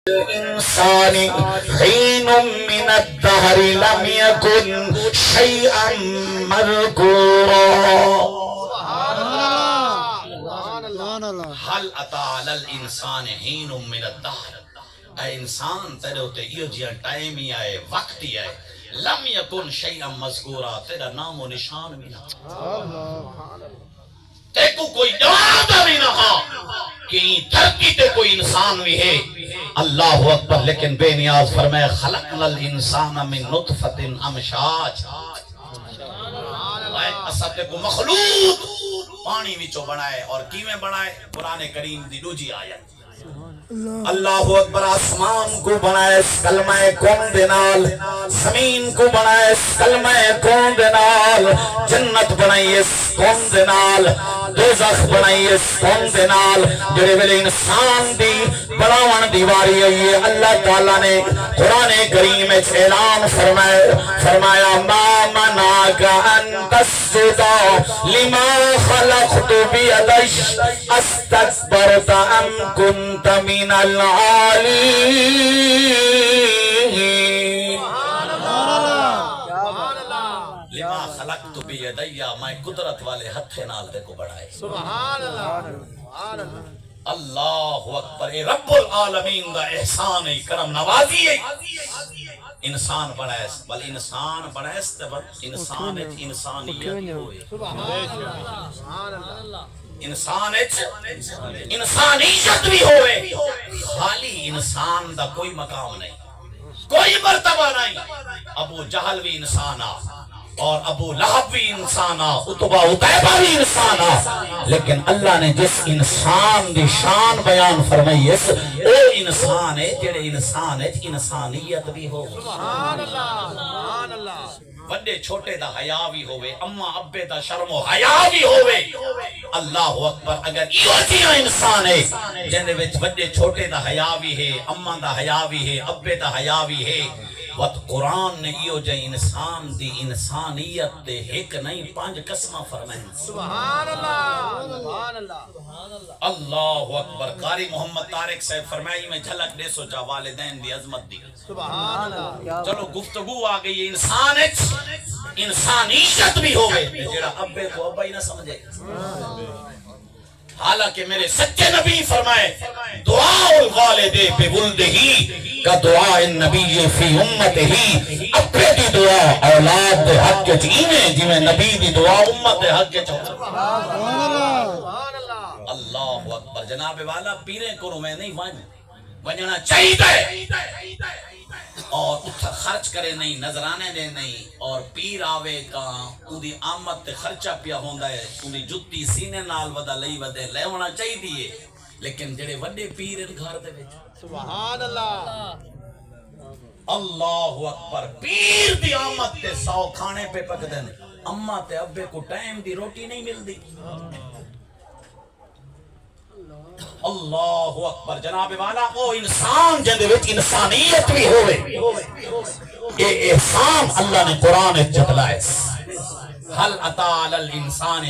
الإنسان حين من الدهر لم يكن شيئا مذكورا حل اتا علی الانسان حین من الدہر اے انسان تیرے ہوتے یہ جیا ٹائم ہی آئے وقت ہی آئے لم یکن شیئا مذکورا تیرا نام و نشان بھی نہ تے کو کوئی جواب بھی نہ ہا کہ دھرتی تے کوئی انسان بھی ہے اللہ اکبر لیکن بے نیاز فرمائے خلقنا الانسان من نطفت امشاج اسد کو مخلوق پانی وچوں بنائے اور کیویں بنائے قرآن کریم دی دوجی آیت اللہ اکبر آسمان کو بنائے کلمہ کون دے نال زمین کو بنائے کلمہ کون دے نال جنت بنائی کون دے نال دوزخ بنائی کون دے نال جڑے ویلے انسان دی بڑاون دیواری ہے اللہ تعالیٰ نے قرآن کریم میں اعلان فرمایا ما منعک ان تسجد لما خلقت بیدی استکبرت ام کنت من العالین لما خلقت بیدی میں قدرت والے ہتھے نال تے کو بڑھائے سبحان اللہ اللہ اکبر رب العالمین دا احسان کرم نوازی ہے انسان بنائے بل انسان بنائے انسان انسانیت ہوئے انسان انسانیت بھی ہوئے خالی انسان دا کوئی مقام نہیں کوئی مرتبہ نہیں ابو جہل بھی انسان اور ابو لہب بھی انسان اتبا اتیبہ بھی انسان لیکن اللہ نے جس انسان دی شان بیان فرمائی ہے او انسان ہے جڑے انسان ہے انسانیت بھی ہو سبحان اللہ بڑے چھوٹے دا حیا بھی ہوئے اما ابے دا شرم و حیا بھی ہوئے اللہ اکبر اگر یہ جیہ انسان ہے جنہے وچ بڑے چھوٹے دا حیا بھی ہے اما دا حیا بھی ہے ابے دا حیا بھی ہے وقت قرآن نے یہ جو انسان دی انسانیت دے ایک نہیں پانچ قسمہ فرمائیں سبحان اللہ اللہ اکبر قاری محمد طارق صاحب فرمائی میں جھلک دے سو جا والدین دی عظمت دی سبحان اللہ چلو گفتگو آگئی انسانیت بھی ہوئے جیڑا ابے کو ابا ہی نہ سمجھے حالانکہ میرے سچے نبی فرمائے دعا الوالد بولدہی کا دعا نبی فی امت ہی ابے دی دعا اولاد دے حق کے چینے جی میں نبی دی دعا امت دے حق کے چینے اللہ اکبر جناب والا پیرے کو میں نہیں ونجنا چاہیے اور اتھا خرچ کرے نہیں نظرانے دے نہیں اور پیر آوے کا اندھی آمد تے خرچہ پیا ہوندہ ہے اندھی جتی سینے نال ودا لئی ودے لے ہونا چاہی دیئے لیکن جڑے وڈے پیر ان گھر دے وچ سبحان اللہ اللہ اکبر پیر دی آمد تے 100 کھانے پہ پک دیں اما تے ابے کو ٹائم دی روٹی نہیں مل دی اللہ اکبر جناب والا او انسان جندے وچ انسانیت بھی ہوئے یہ احسان اللہ نے قرآن جتلائے حل اتا علی الانسان